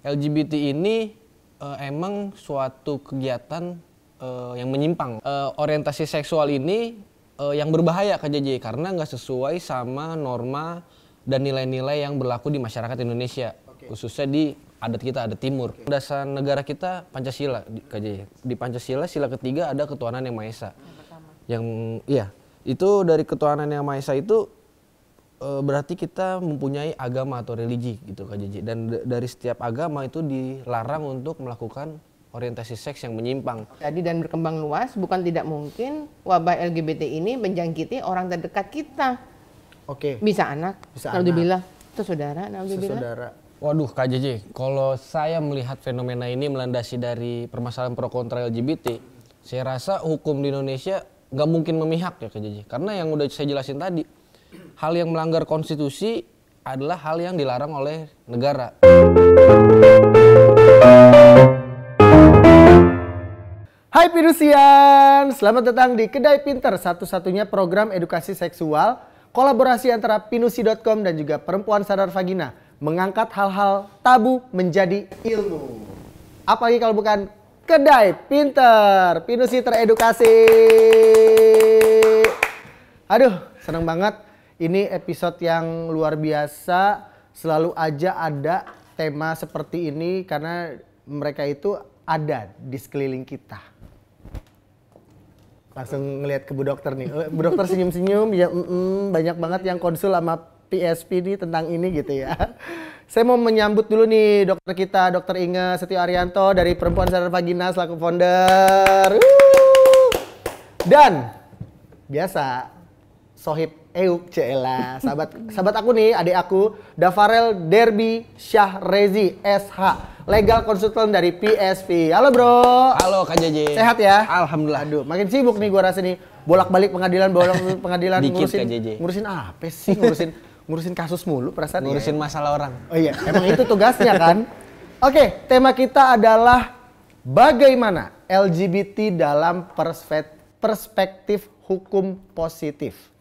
LGBT ini emang suatu kegiatan yang menyimpang. Orientasi seksual ini yang berbahaya Kak JJ karena nggak sesuai sama norma dan nilai-nilai yang berlaku di masyarakat Indonesia, khususnya di adat kita, adat Timur. Dasar negara kita Pancasila Kak JJ. Di Pancasila sila ketiga ada ketuhanan yang Maha Esa. Itu dari ketuhanan yang Maha Esa itu berarti kita mempunyai agama atau religi gitu Kak JJ. Dan dari setiap agama itu dilarang untuk melakukan orientasi seks yang menyimpang. Jadi dan berkembang luas, bukan tidak mungkin wabah LGBT ini menjangkiti orang terdekat kita. Bisa anak, naudzubillah, itu saudara, naudzubillah. Waduh Kak JJ, kalau saya melihat fenomena ini melandasi dari permasalahan pro kontra LGBT, saya rasa hukum di Indonesia nggak mungkin memihak ya Kak JJ. Karena yang udah saya jelasin tadi, hal yang melanggar konstitusi adalah hal yang dilarang oleh negara. Hai Pinusian, selamat datang di Kedai Pinter, satu-satunya program edukasi seksual, kolaborasi antara Pinusi.com dan juga Perempuan Sadar Vagina, mengangkat hal-hal tabu menjadi ilmu. Apalagi kalau bukan Kedai Pinter, Pinusi teredukasi. Aduh, senang banget. Ini episode yang luar biasa. Selalu aja ada tema seperti ini karena mereka itu ada di sekeliling kita. Langsung ngelihat ke Bu Dokter nih. Bu Dokter senyum-senyum, ya banyak banget yang konsul sama PSP nih tentang ini gitu ya. Saya mau menyambut dulu nih dokter kita, Dr. Inge Setio Arianto dari Perempuan Sadar Vagina selaku founder. Dan biasa Sohib Euk Cela, sahabat aku nih, adik aku, Dafarel Derby Syahrezi SH, legal konsultan dari PSP. Halo bro. Halo Kak JJ. Sehat ya? Alhamdulillah. Aduh, makin sibuk nih gua rasa nih. Bolak-balik pengadilan Dikit, Kak JJ. Ngurusin apa sih? Ngurusin kasus mulu perasaan. Ngurusin masalah orang. Oh iya, emang itu tugasnya kan? Oke, tema kita adalah bagaimana LGBT dalam perspektif hukum positif.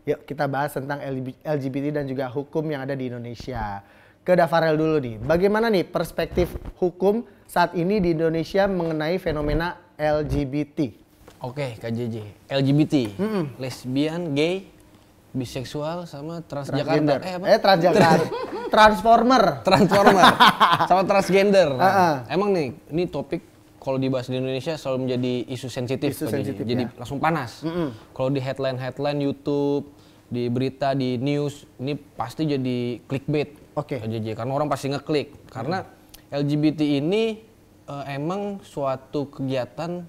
Yuk kita bahas tentang LGBT dan juga hukum yang ada di Indonesia. Ke Dafarel dulu nih, bagaimana nih perspektif hukum saat ini di Indonesia mengenai fenomena LGBT? Oke Kak JJ, LGBT, lesbian, gay, biseksual sama transgender. Transgender. Transformer, sama transgender. Emang nih, ini topik kalau dibahas di Indonesia selalu menjadi isu sensitif, jadi langsung panas. Kalau di headline YouTube, di berita, di news, ini pasti jadi clickbait. Karena orang pasti ngeklik. Karena LGBT ini emang suatu kegiatan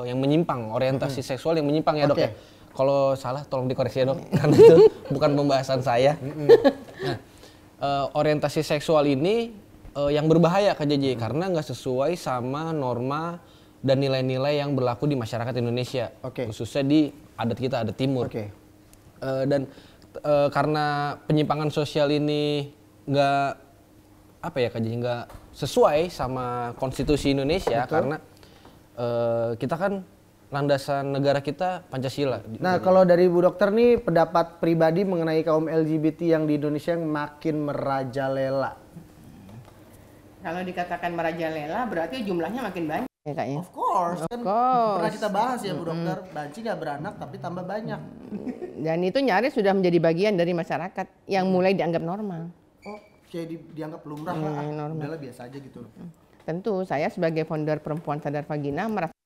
yang menyimpang, orientasi seksual yang menyimpang ya dok ya. Kalau salah tolong dikoreksi ya dok, karena itu bukan pembahasan saya. Nah, orientasi seksual ini yang berbahaya Kak JJ karena nggak sesuai sama norma dan nilai-nilai yang berlaku di masyarakat Indonesia, khususnya di adat kita, adat Timur. Dan karena penyimpangan sosial ini nggak Kak JJ, nggak sesuai sama konstitusi Indonesia. Karena kita kan landasan negara kita Pancasila. Nah kalau dari Bu Dokter nih pendapat pribadi mengenai kaum LGBT yang di Indonesia yang makin merajalela. Kalau dikatakan merajalela berarti jumlahnya makin banyak ya Kak ya? Of course. Pernah kita bahas ya Bu Dokter, banci nggak beranak tapi tambah banyak. Dan itu nyaris sudah menjadi bagian dari masyarakat yang mulai dianggap normal. Oh, jadi dianggap lumrah lah, udahlah biasa aja gitu. Tentu saya sebagai founder Perempuan Sadar Vagina merasa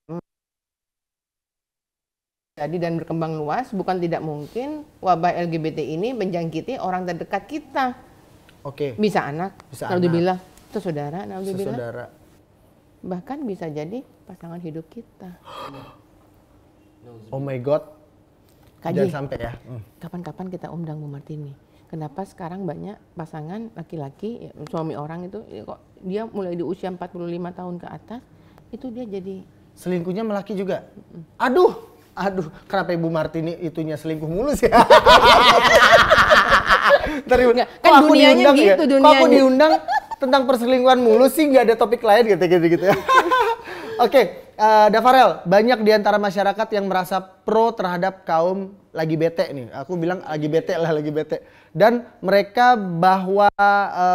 jadi dan berkembang luas, bukan tidak mungkin wabah LGBT ini menjangkiti orang terdekat kita. Bisa anak, naudzubillah, itu saudara, naudzubillah. Bahkan bisa jadi pasangan hidup kita. Oh my god. Jangan sampai ya. Kapan-kapan kita undang Bu Martini. Kenapa sekarang banyak pasangan laki-laki, suami orang itu kok dia mulai di usia 45 tahun ke atas itu dia jadi selingkuhnya melaki juga. Aduh, kenapa Ibu Martini itunya selingkuh mulu sih? Kan dunianya gitu, dunianya. Kok aku diundang tentang perselingkuhan mulu sih, nggak ada topik lain gitu. Oke, Dafarel, banyak di antara masyarakat yang merasa pro terhadap kaum lagi bete nih. Aku bilang lagi bete. Dan mereka bahwa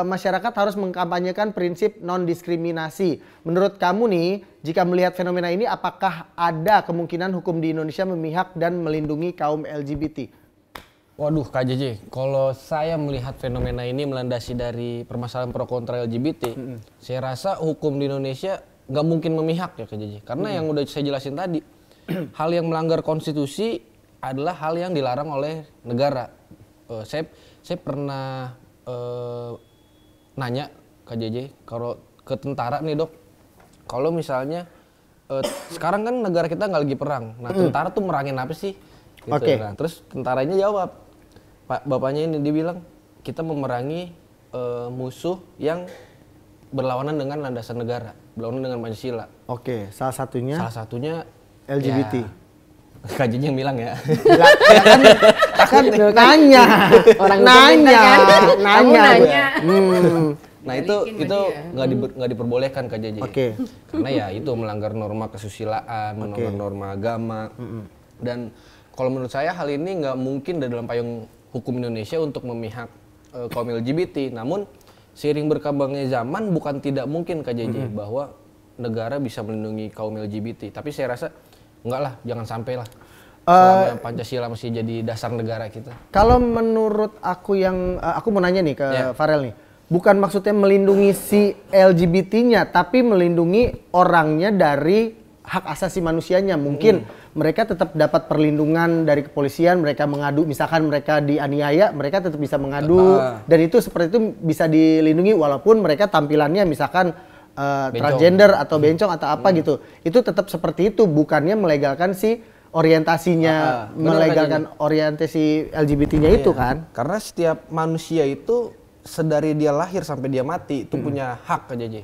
masyarakat harus mengkampanyekan prinsip non-diskriminasi. Menurut kamu nih, jika melihat fenomena ini, apakah ada kemungkinan hukum di Indonesia memihak dan melindungi kaum LGBT? Waduh Kak JJ, kalau saya melihat fenomena ini melandasi dari permasalahan pro kontra LGBT, saya rasa hukum di Indonesia nggak mungkin memihak ya Kak JJ. Karena yang udah saya jelasin tadi, hal yang melanggar konstitusi adalah hal yang dilarang oleh negara. Saya pernah nanya Kak JJ, kalau ke tentara nih Dok, kalau misalnya sekarang kan negara kita nggak lagi perang, nah tentara tuh merangin apa sih? Gitu. Nah, terus tentaranya jawab, bapaknya ini dia bilang kita memerangi musuh yang berlawanan dengan landasan negara, berlawanan dengan Pancasila. Oke, salah satunya Ya, LGBT. KJJ yang bilang ya. kan nanya. Orang nanya. Nah itu nggak diperbolehkan KJJ. Oke. Karena ya itu melanggar norma kesusilaan, melanggar norma agama. Dan kalau menurut saya hal ini nggak mungkin dalam payung hukum Indonesia untuk memihak kaum LGBT. Namun seiring berkembangnya zaman bukan tidak mungkin KJJ bahwa negara bisa melindungi kaum LGBT. Tapi saya rasa enggak lah, jangan sampai lah. Selama Pancasila masih jadi dasar negara kita. Kalau menurut aku aku mau nanya nih ke Farel nih. Bukan maksudnya melindungi si LGBT-nya, tapi melindungi orangnya dari hak asasi manusianya. Mungkin mereka tetap dapat perlindungan dari kepolisian, mereka mengadu, misalkan mereka dianiaya, mereka tetap bisa mengadu. Dan itu seperti itu bisa dilindungi walaupun mereka tampilannya misalkan transgender atau bencong atau apa gitu. Itu tetap seperti itu, bukannya melegalkan si orientasinya, melegalkan orientasi LGBT-nya itu kan. Karena setiap manusia itu sedari dia lahir sampai dia mati itu punya hak aja.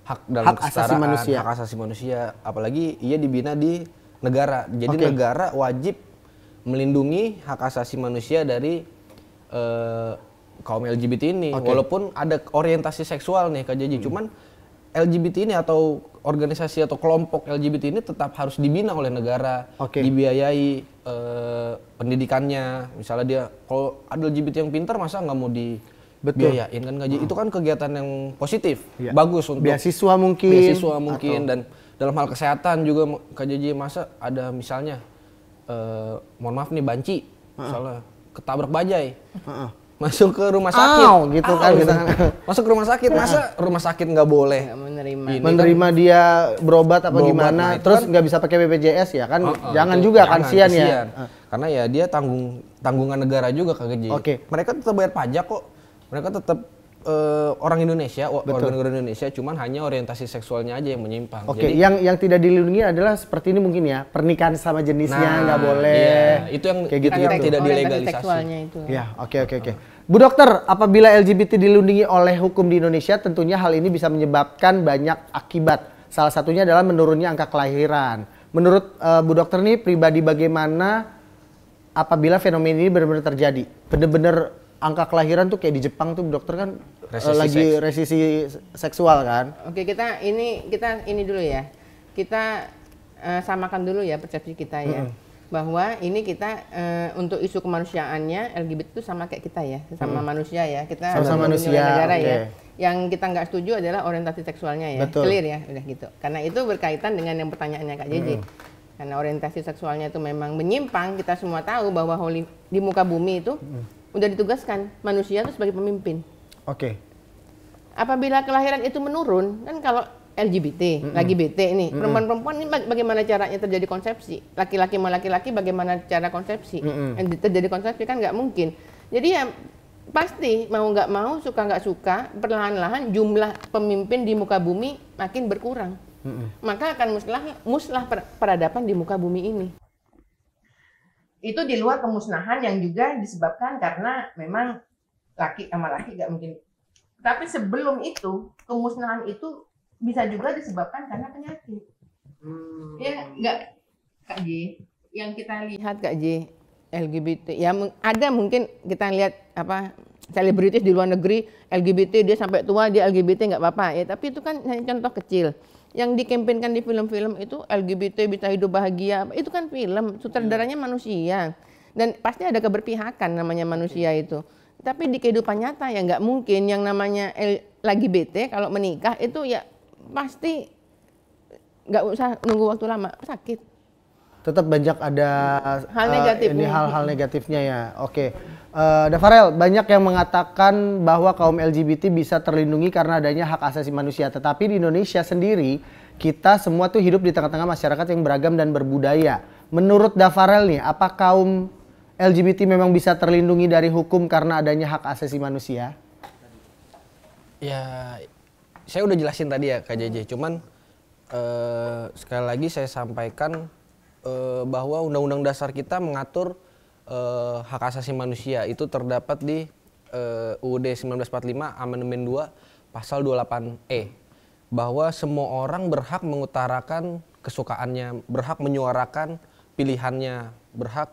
Hak dalam kesetaraan, hak asasi manusia, apalagi ia dibina di negara. Jadi negara wajib melindungi hak asasi manusia dari kaum LGBT ini. Walaupun ada orientasi seksual nih Kak Jaji, cuman LGBT ini atau organisasi atau kelompok LGBT ini tetap harus dibina oleh negara, dibiayai pendidikannya. Misalnya dia kalau ada LGBT yang pintar masa nggak mau dibiayain kan Kak Jaji? Itu kan kegiatan yang positif, bagus untuk beasiswa mungkin dan dalam hal kesehatan juga Kak Jaji, masa ada misalnya mohon maaf nih banci misalnya ketabrak bajai. Masuk ke rumah sakit, gitu kan. Masuk ke rumah sakit, masa rumah sakit nggak boleh menerima dia berobat apa gimana, terus nggak bisa pakai BPJS ya kan? Jangan juga kan, kasihan ya. Karena ya dia tanggungan negara juga Kak Geji. Mereka tetap bayar pajak kok, mereka tetap orang Indonesia, warga negara Indonesia, cuman hanya orientasi seksualnya aja yang menyimpang. Jadi yang tidak dilindungi adalah seperti ini mungkin ya, pernikahan sama jenisnya nggak boleh. Iya, itu yang kayak gitu yang tidak dilegalisasi. Itu. Ya, oke. Bu Dokter, apabila LGBT dilindungi oleh hukum di Indonesia, tentunya hal ini bisa menyebabkan banyak akibat. Salah satunya adalah menurunnya angka kelahiran. Menurut Bu Dokter nih pribadi bagaimana apabila fenomena ini benar-benar terjadi? Benar-benar angka kelahiran tuh kayak di Jepang tuh Bu Dokter kan resisi seksual kan? Oke, kita ini dulu ya. Kita samakan dulu ya persepsi kita ya. Bahwa ini kita untuk isu kemanusiaannya LGBT itu sama kayak kita ya, sama manusia ya. Kita sama manusia negara ya. Yang kita nggak setuju adalah orientasi seksualnya ya. Clear ya, udah gitu. Karena itu berkaitan dengan yang pertanyaannya Kak JJ. Karena orientasi seksualnya itu memang menyimpang, kita semua tahu bahwa di muka bumi itu udah ditugaskan manusia itu sebagai pemimpin. Apabila kelahiran itu menurun, kan kalau LGBT, lagi BT ini, perempuan-perempuan ini bagaimana caranya terjadi konsepsi? Laki-laki sama laki-laki bagaimana cara konsepsi? Terjadi konsepsi kan nggak mungkin. Jadi ya pasti mau nggak mau, suka nggak suka, perlahan-lahan jumlah pemimpin di muka bumi makin berkurang. Maka akan musnah peradaban di muka bumi ini. Itu di luar kemusnahan yang juga disebabkan karena memang laki sama laki nggak mungkin. Tapi sebelum itu, kemusnahan itu bisa juga disebabkan karena penyakit. Ya nggak Kak J, yang kita lihat Kak J, LGBT, ya ada mungkin kita lihat apa selebritis di luar negeri LGBT dia sampai tua dia LGBT nggak apa-apa ya, tapi itu kan hanya contoh kecil. yang dikampanyekan di film-film itu LGBT bisa hidup bahagia, itu kan film, sutradaranya manusia. Dan pasti ada keberpihakan namanya manusia itu. Tapi di kehidupan nyata ya nggak mungkin yang namanya LGBT kalau menikah itu ya pasti nggak usah nunggu waktu lama, sakit. Tetap banyak ada hal negatifnya. Ini hal-hal negatifnya ya. Oke. Dafarel, banyak yang mengatakan bahwa kaum LGBT bisa terlindungi karena adanya hak asasi manusia. Tetapi di Indonesia sendiri, kita semua tuh hidup di tengah-tengah masyarakat yang beragam dan berbudaya. Menurut Dafarel nih, apa kaum LGBT memang bisa terlindungi dari hukum karena adanya hak asasi manusia? Ya, saya udah jelasin tadi ya Kak JJ. Cuman sekali lagi saya sampaikan bahwa Undang-Undang Dasar kita mengatur hak asasi manusia itu terdapat di UUD 1945 Amandemen 2 pasal 28E bahwa semua orang berhak mengutarakan kesukaannya, berhak menyuarakan pilihannya, berhak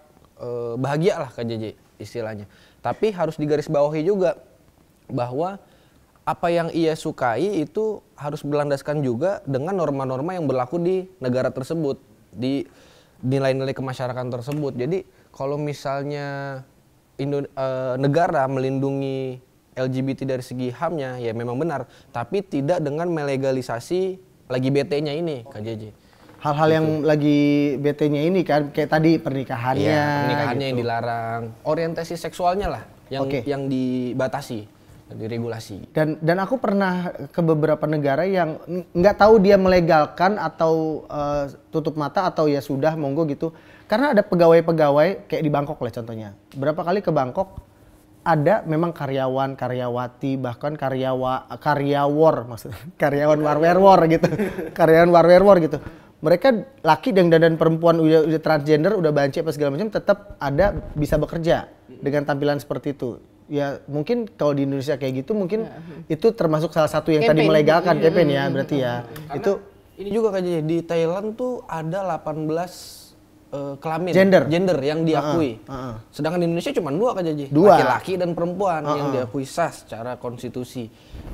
bahagia lah Kak JJ istilahnya. Tapi harus digarisbawahi juga bahwa apa yang ia sukai itu harus berlandaskan juga dengan norma-norma yang berlaku di negara tersebut, di nilai-nilai kemasyarakatan tersebut. Jadi kalau misalnya negara melindungi LGBT dari segi HAM-nya ya memang benar, tapi tidak dengan melegalisasi lagi BT-nya ini Kak JJ. Hal-hal yang lagi BT-nya ini kan kayak tadi pernikahannya. Iya, pernikahannya gitu. Yang dilarang, orientasi seksualnya lah yang dibatasi, diregulasi. Dan aku pernah ke beberapa negara yang nggak tahu dia melegalkan atau tutup mata atau ya sudah monggo gitu. Karena ada pegawai-pegawai kayak di Bangkok lah contohnya. Berapa kali ke Bangkok ada memang karyawan, karyawati, bahkan karyawor maksudnya. Karyawan warwerwor gitu. Karyawan warwerwor gitu. Mereka laki dan perempuan udah transgender, udah banci apa segala macam tetap ada bisa bekerja dengan tampilan seperti itu. Ya mungkin kalau di Indonesia kayak gitu mungkin itu termasuk salah satu yang tadi melegalkan campaign ya berarti ya. Karena itu ini juga kayaknya di Thailand tuh ada 18 kelamin gender yang diakui. Sedangkan di Indonesia cuma 2 Kak Jaji. Laki-laki dan perempuan yang diakui sah secara konstitusi.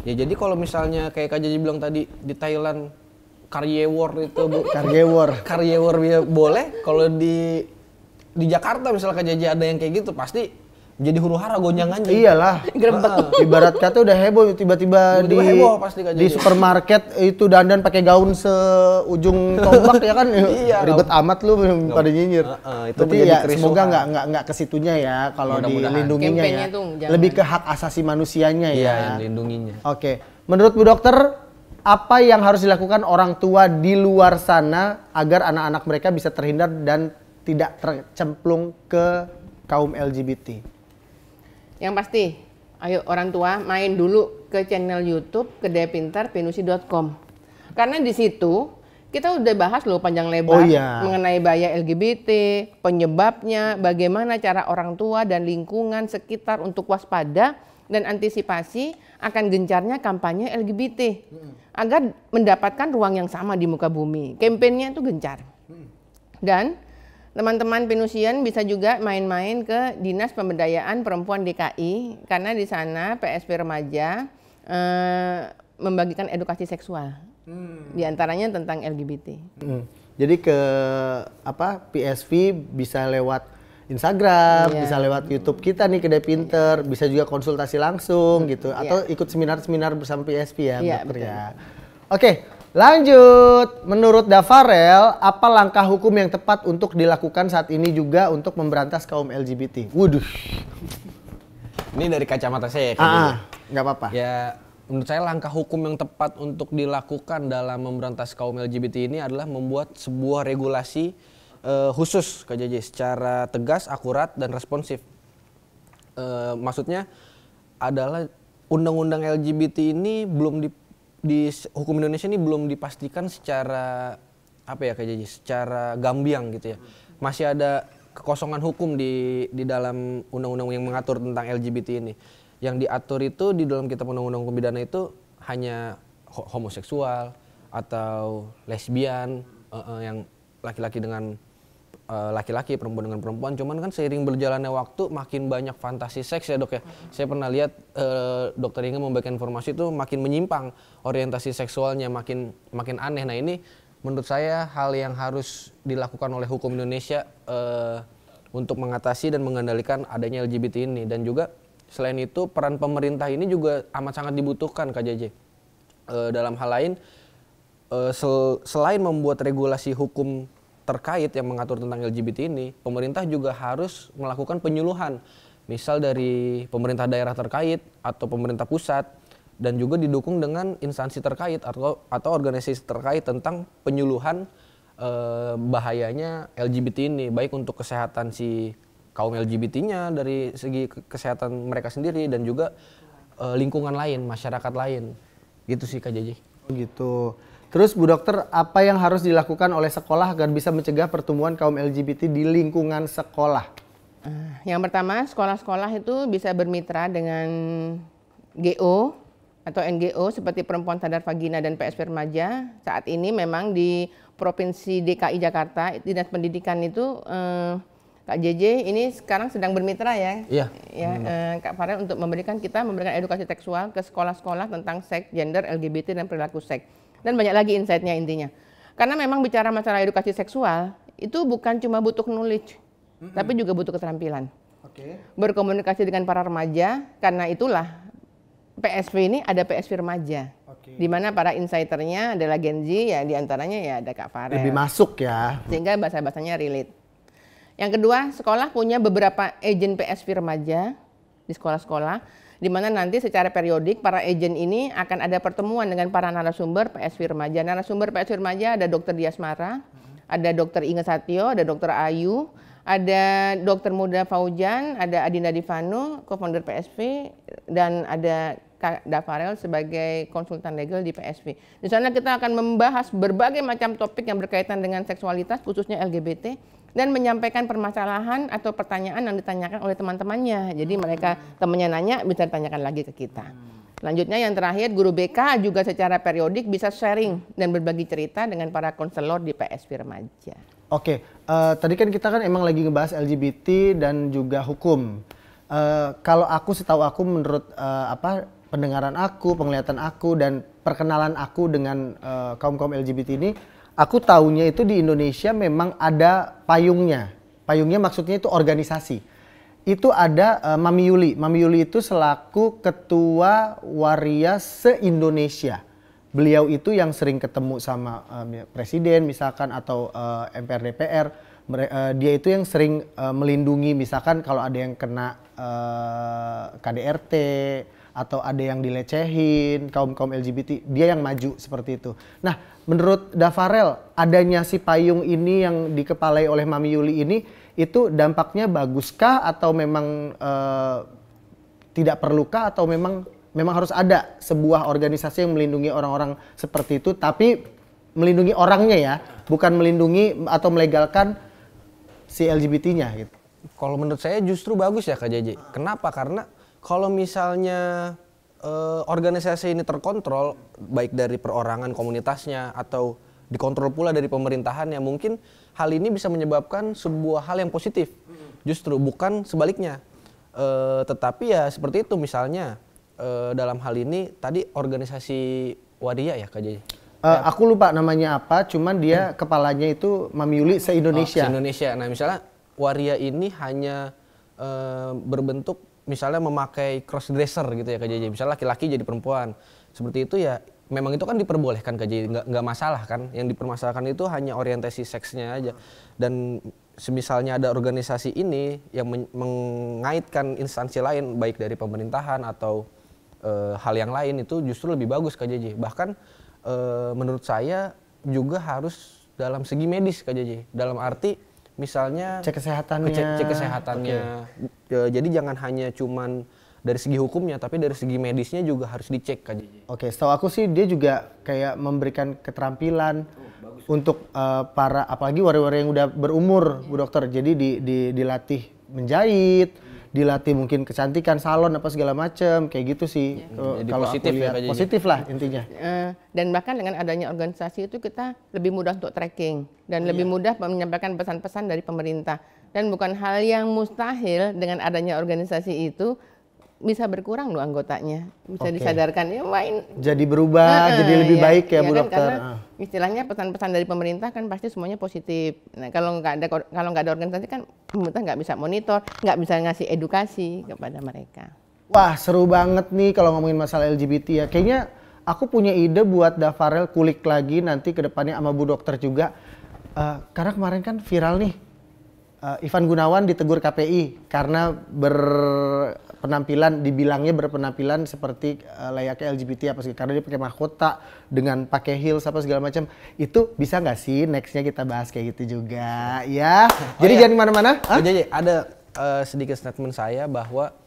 Ya jadi kalau misalnya kayak Kak Jaji bilang tadi di Thailand karyewor itu karyewor boleh, kalau di Jakarta misalnya Kak Jaji ada yang kayak gitu pasti jadi huru-hara gonjangannya. Iyalah. Ibarat kata udah heboh tiba-tiba heboh pasti di supermarket itu dandan pakai gaun seujung tombak ya kan. Iya, ribet amat lu pada nyinyir. Tapi ya semoga nggak ke situnya ya kalau dilindunginya ya. Lebih ke hak asasi manusianya ya. Iya, yang dilindunginya. Oke. Menurut Bu Dokter, apa yang harus dilakukan orang tua di luar sana agar anak-anak mereka bisa terhindar dan tidak tercemplung ke kaum LGBT? Yang pasti, ayo orang tua main dulu ke channel YouTube Kedai Pintar Pinusi.com. Karena di situ kita udah bahas loh panjang lebar mengenai bahaya LGBT, penyebabnya, bagaimana cara orang tua dan lingkungan sekitar untuk waspada dan antisipasi akan gencarnya kampanye LGBT agar mendapatkan ruang yang sama di muka bumi. Kampanyenya itu gencar. Dan teman-teman Pinusian bisa juga main-main ke Dinas Pemberdayaan Perempuan DKI karena di sana PSP Remaja membagikan edukasi seksual, diantaranya tentang LGBT. Jadi ke PSV bisa lewat Instagram, bisa lewat YouTube kita nih Kedai Pinter, bisa juga konsultasi langsung gitu, atau ikut seminar-seminar bersama PSV ya, dokter ya. Oke. Lanjut, menurut Dafarel, apa langkah hukum yang tepat untuk dilakukan saat ini juga untuk memberantas kaum LGBT? Waduh. Ini dari kacamata saya ya. Nggak apa-apa. Ya, menurut saya langkah hukum yang tepat untuk dilakukan dalam memberantas kaum LGBT ini adalah membuat sebuah regulasi khusus Kak JJ secara tegas, akurat, dan responsif. Maksudnya adalah undang-undang LGBT ini belum di hukum Indonesia ini belum dipastikan secara Kak JJ, secara gambiang gitu ya. Masih ada kekosongan hukum di dalam undang-undang yang mengatur tentang LGBT ini. Yang diatur itu di dalam kitab undang-undang hukum pidana itu hanya homoseksual atau lesbian, yang laki-laki dengan laki-laki, perempuan dengan perempuan. Cuman kan seiring berjalannya waktu makin banyak fantasi seks ya dok ya. Saya pernah lihat dokter Inge memberikan informasi itu makin menyimpang orientasi seksualnya, makin aneh. Nah ini menurut saya hal yang harus dilakukan oleh hukum Indonesia untuk mengatasi dan mengendalikan adanya LGBT ini. Dan juga selain itu peran pemerintah ini juga amat sangat dibutuhkan Kak JJ. Dalam hal lain selain membuat regulasi hukum terkait yang mengatur tentang LGBT ini, pemerintah juga harus melakukan penyuluhan, misal dari pemerintah daerah terkait atau pemerintah pusat, dan juga didukung dengan instansi terkait atau organisasi terkait tentang penyuluhan bahayanya LGBT ini, baik untuk kesehatan si kaum LGBT-nya dari segi kesehatan mereka sendiri dan juga lingkungan lain, masyarakat lain. Gitu sih Kak JJ. Gitu. Terus Bu Dokter, apa yang harus dilakukan oleh sekolah agar bisa mencegah pertumbuhan kaum LGBT di lingkungan sekolah? Yang pertama, sekolah-sekolah itu bisa bermitra dengan GO atau NGO seperti Perempuan Sadar Vagina dan PSP Remaja. Saat ini memang di Provinsi DKI Jakarta, Dinas Pendidikan itu Kak JJ ini sekarang sedang bermitra ya. Iya. Kak Farel untuk memberikan edukasi seksual ke sekolah-sekolah tentang seks, gender, LGBT dan perilaku seks. Dan banyak lagi insight-nya intinya. Karena memang bicara masalah edukasi seksual, itu bukan cuma butuh knowledge, tapi juga butuh keterampilan. Berkomunikasi dengan para remaja, karena itulah PSV ini ada PSV remaja. Di mana para insighternya adalah Gen Z, ya diantaranya ya ada Kak Farel. Lebih masuk ya. Sehingga bahasa-bahasanya relate. Yang kedua, sekolah punya beberapa agen PSV remaja di sekolah-sekolah, di mana nanti secara periodik para agen ini akan ada pertemuan dengan para narasumber PSV Remaja. Narasumber PSV Remaja ada Dr. Diasmara, ada Dr. Inge Satyo, ada Dr. Ayu, ada Dr. Muda Faujan, ada Adinda Divano, co-founder PSV, dan ada Kak Dafarel sebagai konsultan legal di PSV. Di sana kita akan membahas berbagai macam topik yang berkaitan dengan seksualitas, khususnya LGBT, dan menyampaikan permasalahan atau pertanyaan yang ditanyakan oleh teman-temannya. Jadi mereka temannya nanya bisa ditanyakan lagi ke kita. Selanjutnya yang terakhir, guru BK juga secara periodik bisa sharing dan berbagi cerita dengan para konselor di PSV Remaja. Oke, tadi kan kita kan emang lagi ngebahas LGBT dan juga hukum. Kalau setahu aku menurut pendengaran aku, penglihatan aku dan perkenalan aku dengan kaum-kaum LGBT ini, aku taunya itu di Indonesia memang ada payungnya. Payungnya maksudnya itu organisasi. Itu ada Mami Yuli. Mami Yuli itu selaku ketua waria se-Indonesia. Beliau itu yang sering ketemu sama presiden misalkan atau MPR DPR. Dia itu yang sering melindungi misalkan kalau ada yang kena KDRT atau ada yang dilecehin, kaum-kaum LGBT, dia yang maju seperti itu. Nah, menurut Dafarel, adanya si payung ini yang dikepalai oleh Mami Yuli ini, itu dampaknya baguskah atau memang tidak perlukah atau memang harus ada sebuah organisasi yang melindungi orang-orang seperti itu, tapi melindungi orangnya ya, bukan melindungi atau melegalkan si LGBT-nya gitu. Kalau menurut saya justru bagus ya Kak JJ. Kenapa? Karena kalau misalnya organisasi ini terkontrol, baik dari perorangan komunitasnya atau dikontrol pula dari pemerintahannya, mungkin hal ini bisa menyebabkan sebuah hal yang positif. Justru bukan sebaliknya. Tetapi ya seperti itu misalnya dalam hal ini tadi organisasi waria ya Kak JJ. Aku lupa namanya apa, cuman dia kepalanya itu Mami Yuli se-Indonesia. Se-Indonesia. Nah misalnya waria ini hanya berbentuk misalnya memakai cross dresser gitu ya Kak JJ, misalnya laki-laki jadi perempuan, seperti itu ya memang itu kan diperbolehkan Kak JJ, nggak masalah kan, yang dipermasalahkan itu hanya orientasi seksnya aja. Dan semisalnya ada organisasi ini yang mengaitkan instansi lain baik dari pemerintahan atau hal yang lain, itu justru lebih bagus Kak JJ. Bahkan menurut saya juga harus dalam segi medis Kak JJ, dalam arti misalnya cek kesehatannya. Cek kesehatannya. Jadi jangan hanya cuman dari segi hukumnya, tapi dari segi medisnya juga harus dicek Kak JJ. Oke, setahu aku sih dia juga kayak memberikan keterampilan untuk para apalagi waria-waria yang udah berumur Bu Dokter. Jadi dilatih menjahit, dilatih mungkin kecantikan, salon apa segala macam kayak gitu sih. Kalau positif ya, positif lah intinya. Dan bahkan dengan adanya organisasi itu kita lebih mudah untuk tracking dan lebih mudah menyampaikan pesan-pesan dari pemerintah. Dan bukan hal yang mustahil dengan adanya organisasi itu bisa berkurang loh anggotanya, bisa disadarkan ya main. Jadi berubah, jadi lebih baik ya Bu kan, Dokter. Karena istilahnya pesan-pesan dari pemerintah kan pasti semuanya positif. Nah kalau nggak ada organisasi kan pemerintah nggak bisa monitor, nggak bisa ngasih edukasi kepada mereka. Wah seru banget nih kalau ngomongin masalah LGBT ya. Kayaknya aku punya ide buat Dafarel kulik lagi nanti ke depannya sama Bu Dokter juga. Karena kemarin kan viral nih. Ivan Gunawan ditegur KPI karena dibilangnya berpenampilan seperti layaknya LGBT apa sih, karena dia pakai mahkota dengan pakai heels apa segala macam. Itu bisa nggak sih nextnya kita bahas kayak gitu juga ya. Jadi jangan kemana-mana. Jadi ada sedikit statement saya bahwa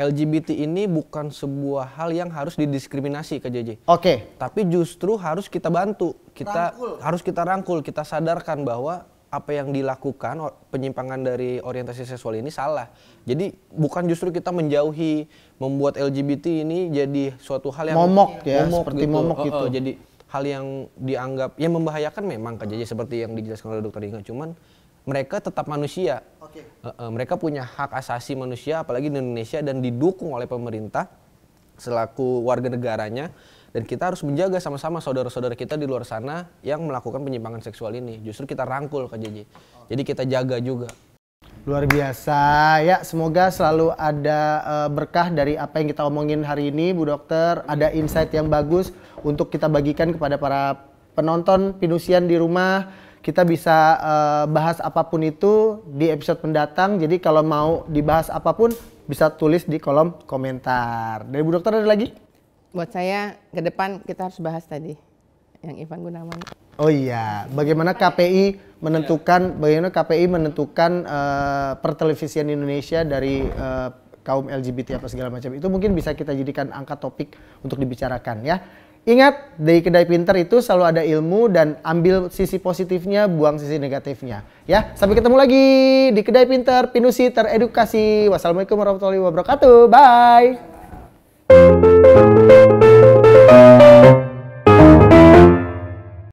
LGBT ini bukan sebuah hal yang harus didiskriminasi Kak JJ. Tapi justru harus kita bantu, harus kita rangkul, kita sadarkan bahwa apa yang dilakukan penyimpangan dari orientasi seksual ini salah. Jadi bukan justru kita menjauhi, membuat LGBT ini jadi suatu hal yang momok seperti gitu. Momok gitu. Jadi hal yang dianggap yang membahayakan memang Kak JJ seperti yang dijelaskan oleh Dokter Inga. Cuman mereka tetap manusia. Mereka punya hak asasi manusia apalagi di Indonesia dan didukung oleh pemerintah selaku warga negaranya. Dan kita harus menjaga sama-sama saudara-saudara kita di luar sana yang melakukan penyimpangan seksual ini. Justru kita rangkul Kak JJ. Jadi kita jaga juga. Luar biasa ya, semoga selalu ada berkah dari apa yang kita omongin hari ini Bu Dokter. Ada insight yang bagus untuk kita bagikan kepada para penonton Pinusian di rumah. Kita bisa bahas apapun itu di episode mendatang. Jadi kalau mau dibahas apapun bisa tulis di kolom komentar. Dari Bu Dokter ada lagi? Buat saya ke depan kita harus bahas tadi yang Ivan Gunawan. Oh iya, bagaimana KPI menentukan pertelevisian Indonesia dari kaum LGBT apa segala macam. Itu mungkin bisa kita jadikan angka topik untuk dibicarakan ya. Ingat, di Kedai Pinter itu selalu ada ilmu dan ambil sisi positifnya, buang sisi negatifnya. Ya, sampai ketemu lagi di Kedai Pinter, Pinusi teredukasi. Wassalamualaikum warahmatullahi wabarakatuh. Bye.